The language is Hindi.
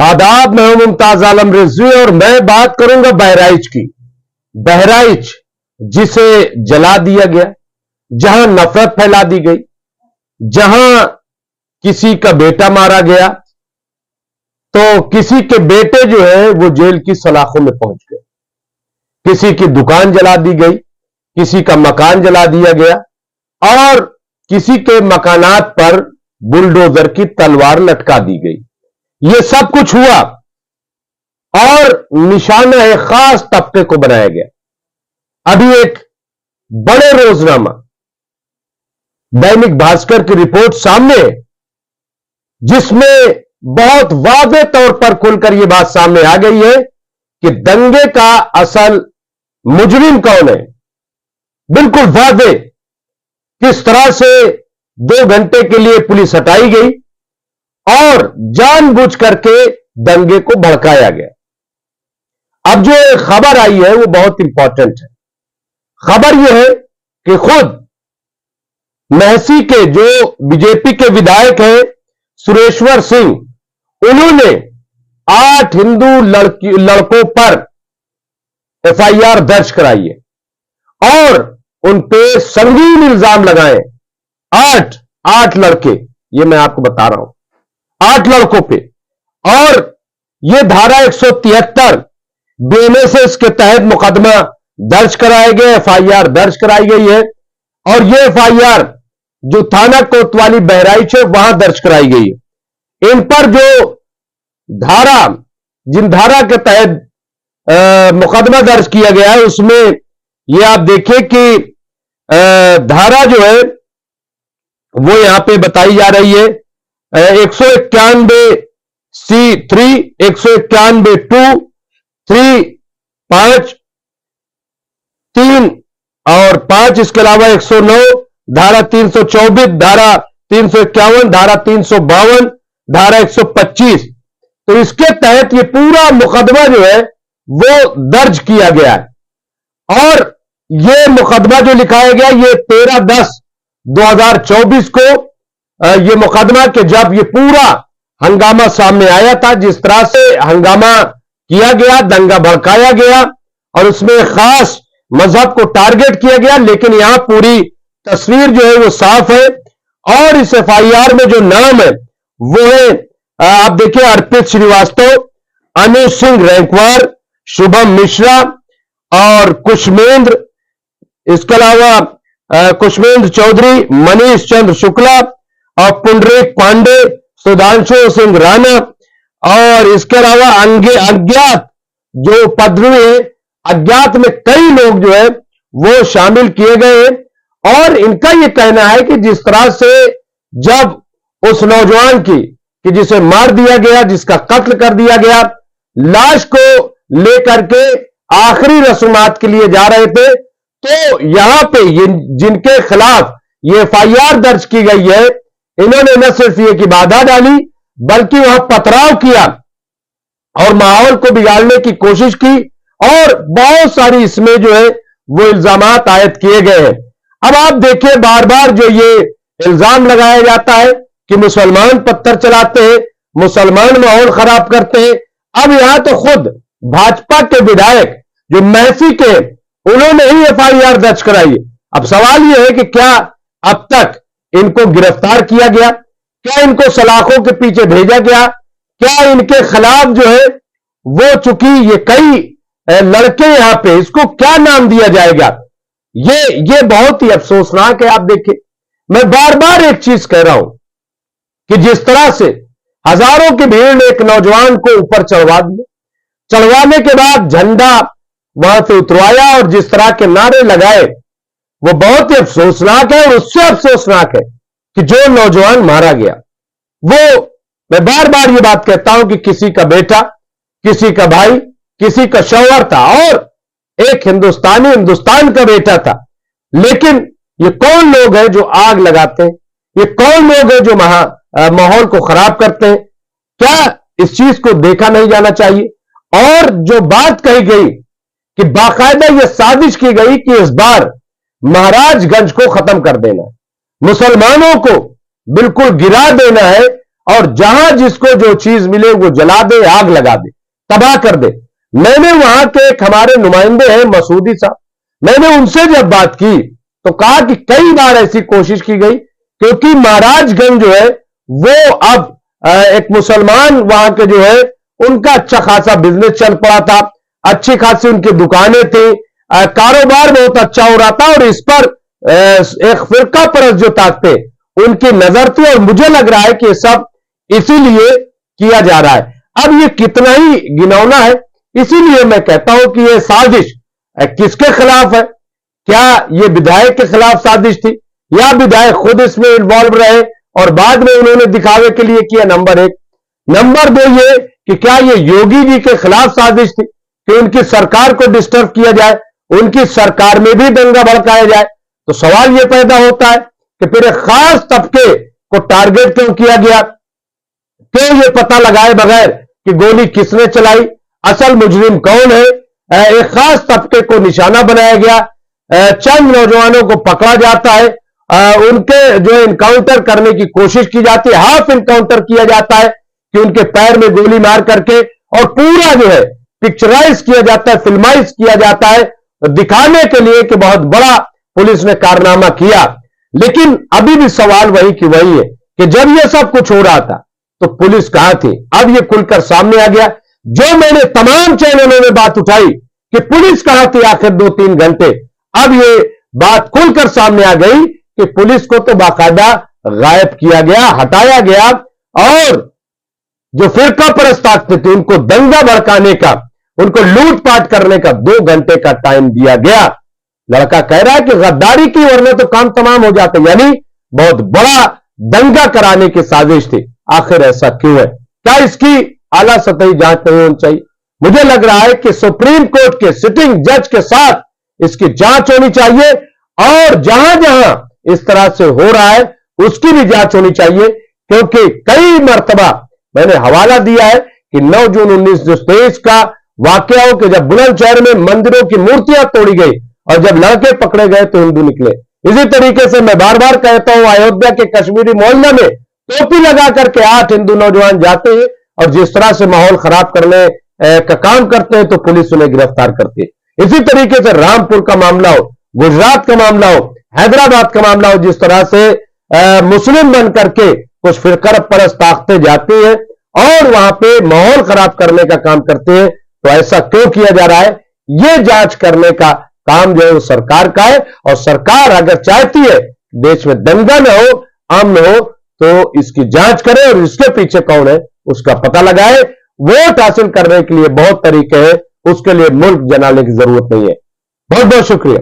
आदाब, मैं हूं मुमताज आलम रिजवी और मैं बात करूंगा बहराइच की। बहराइच जिसे जला दिया गया, जहां नफरत फैला दी गई, जहां किसी का बेटा मारा गया तो किसी के बेटे जो है वो जेल की सलाखों में पहुंच गए, किसी की दुकान जला दी गई, किसी का मकान जला दिया गया और किसी के मकानात पर बुलडोजर की तलवार लटका दी गई। यह सब कुछ हुआ और निशाना एक खास तबके को बनाया गया। अभी एक बड़े रोजनामा दैनिक भास्कर की रिपोर्ट सामने है, जिसमें बहुत वाज़ेह तौर पर खुलकर यह बात सामने आ गई है कि दंगे का असल मुजरिम कौन है। बिल्कुल वाज़ेह किस तरह से 2 घंटे के लिए पुलिस हटाई गई और जानबूझ करके दंगे को भड़काया गया। अब जो खबर आई है वो बहुत इंपॉर्टेंट है। खबर यह है कि खुद महसी के जो बीजेपी के विधायक हैं सुरेश्वर सिंह, उन्होंने 8 हिंदू लड़कों पर एफआईआर दर्ज कराई है और उन पे संगीन इल्जाम लगाए। 8 लड़के, ये मैं आपको बता रहा हूं, 8 लड़कों पे। और यह धारा 173 बीएनएसएस के तहत मुकदमा दर्ज कराए गए, एफआईआर दर्ज कराई गई है और यह एफआईआर जो थाना कोतवाली बहराइच है वहां दर्ज कराई गई है। इन पर जो धारा, जिन धारा के तहत मुकदमा दर्ज किया गया है उसमें यह आप देखिए कि धारा जो है वो यहां पे बताई जा रही है 191C3, 191(2), 3, 5, 3 और 5, इसके अलावा 109, धारा 324, धारा 351, धारा 352, धारा 125। तो इसके तहत ये पूरा मुकदमा जो है वो दर्ज किया गया है और ये मुकदमा जो लिखाया गया ये 13/10/2024 को ये मुकदमा के जब ये पूरा हंगामा सामने आया था, जिस तरह से हंगामा किया गया, दंगा भड़काया गया और उसमें खास मजहब को टारगेट किया गया, लेकिन यहां पूरी तस्वीर जो है वो साफ है। और इस एफआईआर में जो नाम है वो है, आप देखिए, अर्पित श्रीवास्तव, अनुज सिंह रैंकवार, शुभम मिश्रा और कुशमेंद्र, इसके अलावा कुशमेंद्र चौधरी, मनीष चंद्र शुक्ला और पुंडरीक पांडे, सुधांशु सिंह राणा और इसके अलावा अज्ञात जो पदवी है, अज्ञात में कई लोग जो है वो शामिल किए गए हैं। और इनका यह कहना है कि जिस तरह से जब उस नौजवान की कि जिसे मार दिया गया, जिसका कत्ल कर दिया गया, लाश को लेकर के आखिरी रसूमात के लिए जा रहे थे, तो यहां पे जिनके खिलाफ ये एफआईआर दर्ज की गई है, इन्होंने न सिर्फ ये की बाधा डाली बल्कि वहां पथराव किया और माहौल को बिगाड़ने की कोशिश की और बहुत सारी इसमें जो है वो इल्जामात आयद किए गए हैं। अब आप देखिए, बार बार जो ये इल्जाम लगाया जाता है कि मुसलमान पत्थर चलाते हैं, मुसलमान माहौल खराब करते हैं। अब यहां तो खुद भाजपा के विधायक जो महसी के, उन्होंने ही एफआईआर दर्ज कराई है। अब सवाल यह है कि क्या अब तक इनको गिरफ्तार किया गया, क्या इनको सलाखों के पीछे भेजा गया, क्या इनके खिलाफ जो है वो, चूंकि ये कई लड़के यहां पे, इसको क्या नाम दिया जाएगा, ये बहुत ही अफसोसनाक है। आप देखिए, मैं बार बार एक चीज कह रहा हूं कि जिस तरह से हजारों की भीड़ ने एक नौजवान को ऊपर चढ़वा दिया, चढ़वाने के बाद झंडा वहां से उतरवाया और जिस तरह के नारे लगाए, वो बहुत ही अफसोसनाक है। और उससे अफसोसनाक है कि जो नौजवान मारा गया, वो, मैं बार बार ये बात कहता हूं कि किसी का बेटा, किसी का भाई, किसी का शौहर था और एक हिंदुस्तान का बेटा था। लेकिन ये कौन लोग हैं जो आग लगाते हैं, ये कौन लोग हैं जो माहौल को खराब करते हैं? क्या इस चीज को देखा नहीं जाना चाहिए? और जो बात कही गई कि बाकायदा यह साजिश की गई कि इस बार महाराजगंज को खत्म कर देना है, मुसलमानों को बिल्कुल गिरा देना है और जहां जिसको जो चीज मिले वो जला दे, आग लगा दे, तबाह कर दे। मैंने वहां के एक हमारे नुमाइंदे हैं मसूदी साहब, मैंने उनसे जब बात की तो कहा कि कई बार ऐसी कोशिश की गई, क्योंकि महाराजगंज जो है वो अब एक मुसलमान वहां के जो है उनका अच्छा खासा बिजनेस चल पड़ा था, अच्छी खासी उनकी दुकानें थी, कारोबार बहुत अच्छा हो रहा था, और इस पर एक फिरका परस्त जो ताकते उनकी नजर थी, और मुझे लग रहा है कि ये सब इसीलिए किया जा रहा है। अब ये कितना ही घिनौना है, इसीलिए मैं कहता हूं कि ये साजिश किसके खिलाफ है? क्या ये विधायक के खिलाफ साजिश थी, या विधायक खुद इसमें इन्वॉल्व रहे और बाद में उन्होंने दिखावे के लिए किया? नंबर एक। नंबर दो ये कि क्या ये योगी जी के खिलाफ साजिश थी कि उनकी सरकार को डिस्टर्ब किया जाए, उनकी सरकार में भी दंगा भड़काया जाए? तो सवाल यह पैदा होता है कि फिर एक खास तबके को टारगेट क्यों किया गया? क्यों ये पता लगाए बगैर कि गोली किसने चलाई, असल मुजरिम कौन है, एक खास तबके को निशाना बनाया गया, चंद नौजवानों को पकड़ा जाता है, उनके जो इनकाउंटर करने की कोशिश की जाती है, हाफ इनकाउंटर किया जाता है कि उनके पैर में गोली मार करके, और पूरा जो है पिक्चराइज किया जाता है, फिल्माइज किया जाता है, दिखाने के लिए कि बहुत बड़ा पुलिस ने कारनामा किया। लेकिन अभी भी सवाल वही की वही है कि जब यह सब कुछ हो रहा था तो पुलिस कहां थी? अब यह खुलकर सामने आ गया। जो मैंने तमाम चैनलों में बात उठाई कि पुलिस कहां थी आखिर 2-3 घंटे, अब यह बात खुलकर सामने आ गई कि पुलिस को तो बाकायदा गायब किया गया, हटाया गया, और जो फिरका परस्त ताकते थे उनको दंगा भड़काने का, उनको लूटपाट करने का 2 घंटे का टाइम दिया गया। लड़का कह रहा है कि गद्दारी की, वरना तो काम तमाम हो जाता, यानी बहुत बड़ा दंगा कराने की साजिश थी। आखिर ऐसा क्यों है? क्या इसकी आला सतही जांच नहीं होनी चाहिए? मुझे लग रहा है कि सुप्रीम कोर्ट के सिटिंग जज के साथ इसकी जांच होनी चाहिए, और जहां जहां इस तरह से हो रहा है उसकी भी जांच होनी चाहिए, क्योंकि कई मर्तबा मैंने हवाला दिया है कि 9 जून 1923 का वाकया हो कि जब बुलंदशहर में मंदिरों की मूर्तियां तोड़ी गई और जब लड़के पकड़े गए तो हिंदू निकले। इसी तरीके से मैं बार बार कहता हूं, अयोध्या के कश्मीरी मोहल्ला में टोपी लगा करके 8 हिंदू नौजवान जाते हैं और जिस तरह से माहौल खराब करने का काम करते हैं तो पुलिस उन्हें गिरफ्तार करती है। इसी तरीके से रामपुर का मामला हो, गुजरात का मामला हो, हैदराबाद का मामला हो, जिस तरह से मुस्लिम बन करके कुछ फिरका परस्त ताकते जाती है और वहां पे माहौल खराब करने का काम करते हैं, तो ऐसा क्यों किया जा रहा है? यह जांच करने का काम जो है वो सरकार का है, और सरकार अगर चाहती है देश में दंगा न हो, अमन हो, तो इसकी जांच करे और इसके पीछे कौन है उसका पता लगाए। वोट हासिल करने के लिए बहुत तरीके हैं, उसके लिए मुल्क जलाने की जरूरत नहीं है। बहुत बहुत शुक्रिया।